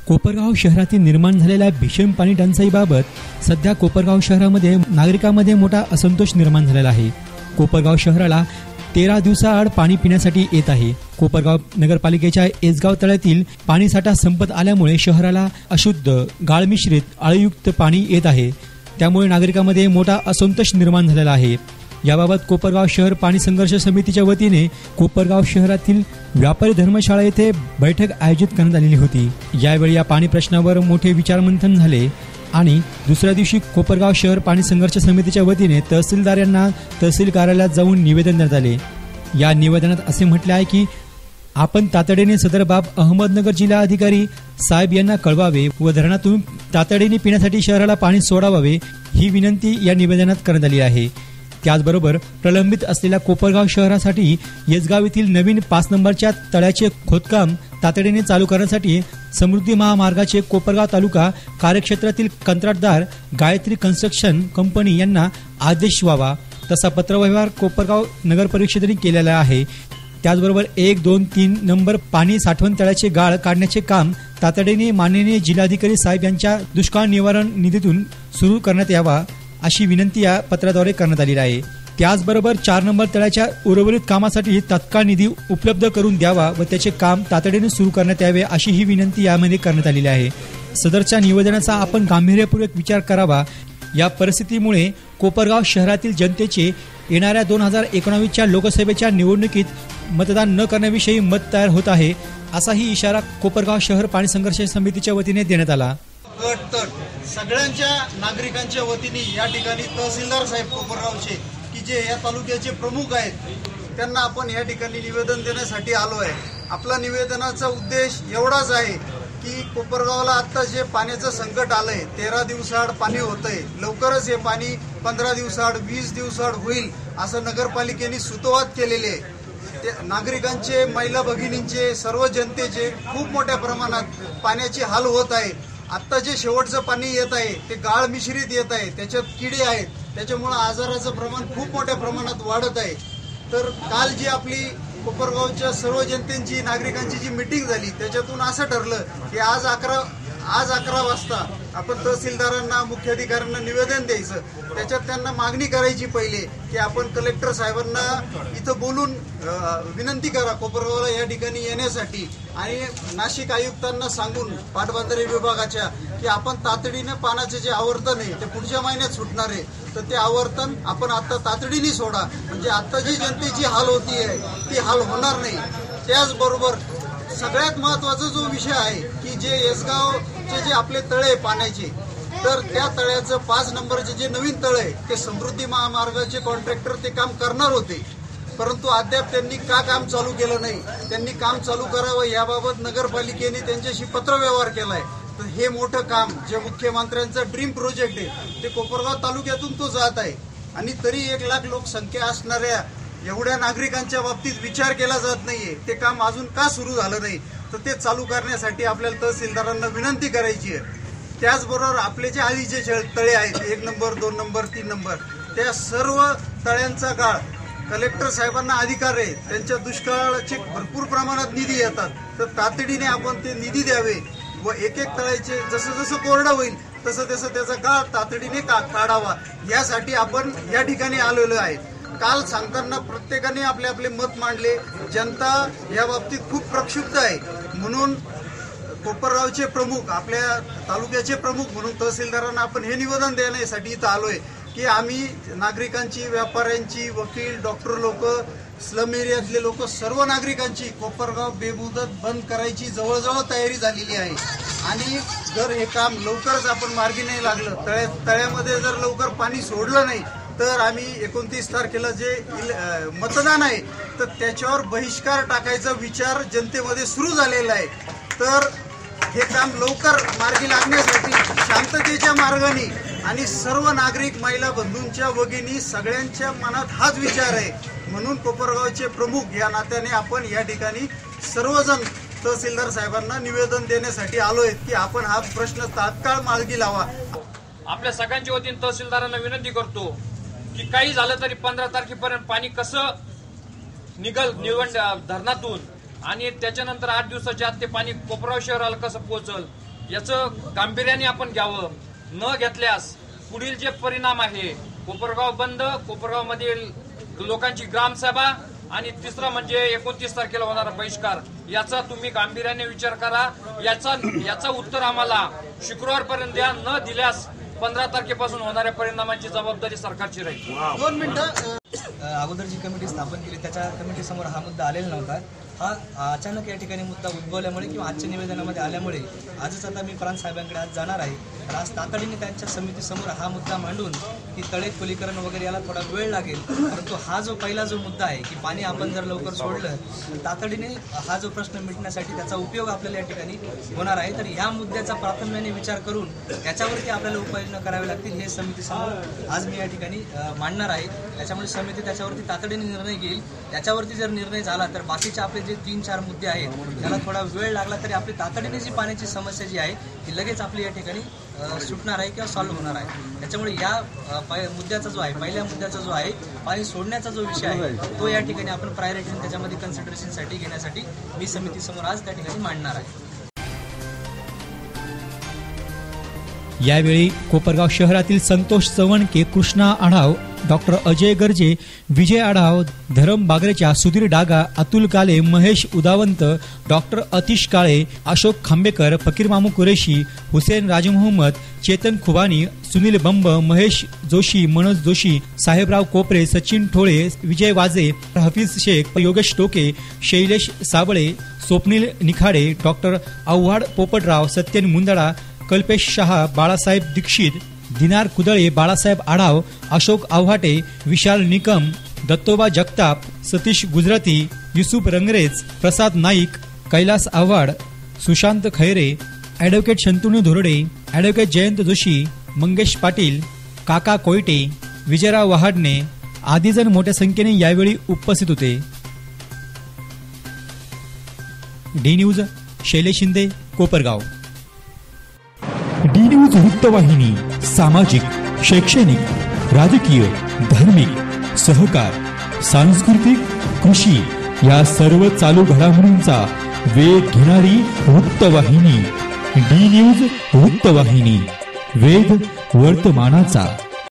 कोपरगाव शहरातील निर्माण झालेल्या भीषण पाणी टंचाईबाबत सध्या कोपरगाव शहरामध्ये नागरिकांमध्ये मोठा असंतोष निर्माण झालेला आहे. कोपरगाव शहराला 13 दिवसाआड पाणी पिण्यासाठी येत आहे. कोपरगाव नगरपालिकेच्या एसगाव तळ्यातील पाणीसाठा संपत आल्यामुळे शहराला अशुद्ध, गाळमिश्रित, आळीयुक्त पाणी येत आहे. त्यामुळे नागरिकांमध्ये मोठा असंतोष निर्माण झालेला आहे. याबाबत कोपरगाव शहर पाणी संघर्ष समितीच्या वतीने कोपरगाव शहरातील व्यापारी धर्मशाळा येथे बैठक आयोजित करण्यात आलेली होती. यावेळी या पाणी प्रश्नावर मोठे विचारमंथन झाले आणि दुसऱ्या दिवशी कोपरगाव शहर पाणी संघर्ष समितीच्या वतीने तहसीलदार यांना तहसील कार्यालयात जाऊन निवेदन देण्यात आले. या निवेदनात असे म्हटले आहे की आपण तातडीने सदर बाब अहमदनगर जिल्हा अधिकारी साहेब यांना कळवावे व धरणातून तातडीने पिण्यासाठी शहराला पाणी सोडावे ही विनंती या निवेदनात करण्यात आली आहे. त्याचबरोबर प्रलंबित असलेल्या कोपरगाव शहरासाठी येसगाव येथील नवीन 5 नंबरच्या तळ्याचे खोदकाम तातडीने चालू करण्यासाठी समृद्धी महामार्गाचे कोपरगाव तालुका कार्यक्षेत्रातील कंत्राटदार गायत्री कन्स्ट्रक्शन कंपनी यांना आदेश व्हावा तसा पत्रव्यवहार कोपरगाव नगर परिषदेने केलेला आहे. त्याचबरोबर 1, 2, 3 नंबर पाणी साठवण तळ्याचे गाळ काढण्याचे काम तातडीने माननीय जिल्हाधिकारी साहेब यांच्या दुष्काळ निवारण निधीतून सुरू करण्यात यावा अशी विनंती या पत्राद्वारे करण्यात आलेली आहे. त्याचबरोबर 4 नंबर तळ्याच्या उर्वरित कामासाठी तत्काळ निधी उपलब्ध करून द्यावा व त्याचे काम तातडीने सुरू करण्यात यावे अशी ही विनंती यामध्ये करण्यात आलेली आहे. सदरच्या निवेदनाचा आपण गांभीर्यपूर्वक विचार करावा. या परिस्थितीमुळे कोपरगाव शहरातील जनतेचे येणाऱ्या 2019च्या लोकसभेच्या निवडणुकीत मतदान न करण्याविषयी मत तयार होत आहे असाही इशारा कोपरगाव शहर पाणी संघर्ष समितीच्या वतीने देण्यात आला. सगळ्यांच्या नागरिकांच्या वतीने या ठिकाणी तहसीलदार साहेब कोपरगावचे की जे या तालुक्याचे प्रमुख आहेत त्यांना आपण या ठिकाणी निवेदन देण्यासाठी आलो आहे. आपला निवेदनाचा उद्देश एवढाच आहे की कोपरगावला आता जे पाण्याचं संकट आलंय, 13 दिवसाआड पाणी होतंय, लवकरच हे पाणी 15 दिवसाआड 20 दिवसाआड होईल असं नगरपालिकेने सुतोवाच केलेले आहे. नागरिकांचे, महिला भगिनींचे, सर्व जनतेचे खूप मोठ्या प्रमाणात पाण्याचे हाल होत आहे. आता जे शेवटचं पाणी येत आहे ते गाळ मिश्रित येत आहे, त्याच्यात किडे आहेत, त्याच्यामुळे आजाराचं प्रमाण खूप मोठ्या प्रमाणात वाढत आहे. तर काल जी आपली कोपरगावच्या सर्व जनतेची, नागरिकांची जी मीटिंग झाली त्याच्यातून असं ठरलं की आज 11 वाजता आपण तहसीलदारांना, मुख्याधिकाऱ्यांना निवेदन द्यायचं. त्याच्यात त्यांना मागणी करायची पहिले की आपण कलेक्टर साहेबांना इथं बोलून विनंती करा कोपरगावला या ठिकाणी येण्यासाठी आणि नाशिक आयुक्तांना सांगून पाटबंधारे विभागाच्या की आपण तातडीने पाण्याचे जे आवर्तन आहे ते पुढच्या महिन्यात सुटणार आहे तर ते आवर्तन आपण आता तातडीने सोडा, म्हणजे आता जी जनतेची हाल होती आहे ती हाल होणार नाही. त्याचबरोबर सगळ्यात महत्वाचा जो विषय आहे की जे येसगावचे जे आपले तळे पाण्याचे, तर त्या तळ्याचं 5 नंबरचे जे नवीन तळ आहे ते समृद्धी महामार्गाचे कॉन्ट्रॅक्टर ते काम करणार होते, परंतु अद्याप त्यांनी का काम चालू केलं नाही. त्यांनी काम चालू करावं याबाबत नगरपालिकेने त्यांच्याशी पत्रव्यवहार केलाय. तर हे मोठं काम जे मुख्यमंत्र्यांचं ड्रीम प्रोजेक्ट आहे ते कोपरगाव तालुक्यातून तो जात आहे आणि तरी 1 लाख लोकसंख्या असणाऱ्या एवढ्या नागरिकांच्या बाबतीत विचार केला जात नाहीये. ते काम अजून का सुरू झालं नाही तर ते चालू करण्यासाठी आपल्याला तहसीलदारांना विनंती करायची आहे. त्याचबरोबर आपले जे आधीचे तळे आहेत 1 नंबर, 2 नंबर, 3 नंबर, त्या सर्व तळ्यांचा गाळ कलेक्टर साहेबांना अधिकार आहे. त्यांच्या दुष्काळाचे भरपूर प्रमाणात निधी येतात तर तातडीने आपण ते निधी द्यावे व एक तळ्याचे जसं जसं कोरडं होईल तसं तसं त्याचा गाळ तातडीने काढावा. यासाठी आपण या ठिकाणी आलेलो आहे. काल सांगताना प्रत्येकाने आपले आपले मत मांडले. जनता या बाबतीत खूप प्रक्षुब्ध आहे. म्हणून कोपरगावचे प्रमुख, आपल्या तालुक्याचे प्रमुख म्हणून तहसीलदारांना आपण हे निवेदन देण्यासाठी इथं आलोय की आम्ही नागरिकांची, व्यापाऱ्यांची, वकील, डॉक्टर लोक, स्लम एरियातले लोक, सर्व नागरिकांची कोपरगाव बेमुदत बंद करायची जवळजवळ तयारी झालेली आहे. आणि जर हे काम लवकरच आपण मार्गी नाही लागलं, तळ्यामध्ये जर लवकर पाणी सोडलं नाही तर आम्ही 29 तारखेला जे मतदान आहे तर त्याच्यावर बहिष्कार टाकायचा विचार जनतेमध्ये सुरू झालेला आहे. तर हे काम लवकर मार्गी लागण्यासाठी शांततेच्या मार्गाने आणि सर्व नागरिक, महिला बंधूंच्या भगिनी सगळ्यांच्या मनात हाच विचार आहे. म्हणून कोपरगावचे प्रमुख या नात्याने आपण या ठिकाणी सर्वजण तहसीलदार साहेबांना निवेदन देण्यासाठी आलो आहेत की आपण हा प्रश्न तात्काळ मार्गी लावा. आपल्या सगळ्यांच्या वतीने तहसीलदारांना विनंती करतो की काही झालं तरी 15 तारखेपर्यंत पाणी कसं निवड धरणातून आणि त्याच्यानंतर 8 दिवसाच्या आत ते पाणी कोपरगाव शहराला कसं पोहोचल याचं गांभीर्याने आपण घ्यावं. न घेतल्यास पुढील जे परिणाम आहे, कोपरगाव बंद, कोपरगाव मधील लोकांची ग्रामसभा आणि तिसरा म्हणजे 29 तारखेला होणारा बहिष्कार, याचा तुम्ही गांभीर्याने विचार करा. याचा उत्तर आम्हाला शुक्रवारपर्यंत द्या. न दिल्यास 15 तारखेपासून होणाऱ्या परिणामांची जबाबदारी सरकारची राहील. 2 मिनिटं. अगोदर जी कमिटी स्थापन केली त्याच्या कमिटी समोर हा मुद्दा आलेला नव्हता. हा अचानक या ठिकाणी मुद्दा उद्भवल्यामुळे किंवा आजच्या निवेदनामध्ये आल्यामुळे आजच आता मी प्रांत साहेबांकडे आज जाणार आहे. तर आज तातडीने त्यांच्या समितीसमोर हा मुद्दा मांडून की तळे खोलीकरण वगैरे याला थोडा वेळ लागेल, परंतु हा जो पहिला जो मुद्दा आहे की पाणी आपण जर लवकर सोडलं तर तातडीने हा जो प्रश्न मिटण्यासाठी त्याचा उपयोग आपल्याला या ठिकाणी होणार आहे. तर ह्या मुद्द्याचा प्राथम्याने विचार करून त्याच्यावरती आपल्याला उपाययोजना कराव्या लागतील हे समितीसमोर आज मी या ठिकाणी मांडणार आहे. त्याच्यामुळे समिती त्याच्यावरती तातडीने निर्णय घेईल. त्याच्यावरती जर निर्णय झाला तर बाकीचे आपले जे 3-4 मुद्दे आहेत त्याला थोडा वेळ लागला तरी आपली तातडीने जी पाण्याची समस्या जी आहे ती लगेच आपली या ठिकाणी सुटणार आहे किंवा सॉल्व्ह होणार आहे. त्याच्यामुळे या मुद्द्याचा जो आहे, पहिल्या मुद्द्याचा जो आहे पाणी सोडण्याचा जो विषय आहे तो या ठिकाणी आपण प्रायोरिटीने त्याच्यामध्ये कन्सिडरेशनसाठी घेण्यासाठी मी समितीसमोर आज त्या ठिकाणी मांडणार आहे. यावेळी कोपरगाव शहरातील संतोष चव्हाणके, कृष्णा आढाव, डॉक्टर अजय गर्जे, विजय आढाव, धरम बागरेच्या, सुधीर डागा, अतुल काले, महेश उदावंत, डॉक्टर अतिश काळे, अशोक खांबेकर, फकीर मामू कुरेशी, हुसेन राज मोहम्मद, चेतन खुबानी, सुनील बंब, महेश जोशी, मनोज जोशी, साहेबराव कोपरे, सचिन ठोळे, विजय वाजे, हफीज शेख, योगेश टोके, शैलेश साबळे, स्वप्नील निखाडे, डॉक्टर आव्हाड पोपटराव, सत्यन मुंदडा, कल्पेश शहा, बाळासाहेब दीक्षित, दिनार कुदळे, बाळासाहेब आढाव, अशोक आव्हाटे, विशाल निकम, दत्तोबा जगताप, सतीश गुजराती, युसुफ रंगरेज, प्रसाद नाईक, कैलास आव्हाड, सुशांत खैरे, ॲडव्होकेट शंतनू धोरडे, ॲडव्होकेट जयंत जोशी, मंगेश पाटील, काका कोयटे, विजयराव वहाडणे आदी जण मोठ्या संख्येने यावेळी उपस्थित होते. D news, Shailesh Shinde, Kopargaon. D news वृत्तवाहिनी सामाजिक, शैक्षणिक, राजकीय, धार्मिक, सहकार, सांस्कृतिक, कृषी या सर्व चालू घडामोडींचा वेध घेणारी वृत्तवाहिनी. डी न्यूज वृत्तवाहिनी, वेध वर्तमानाचा.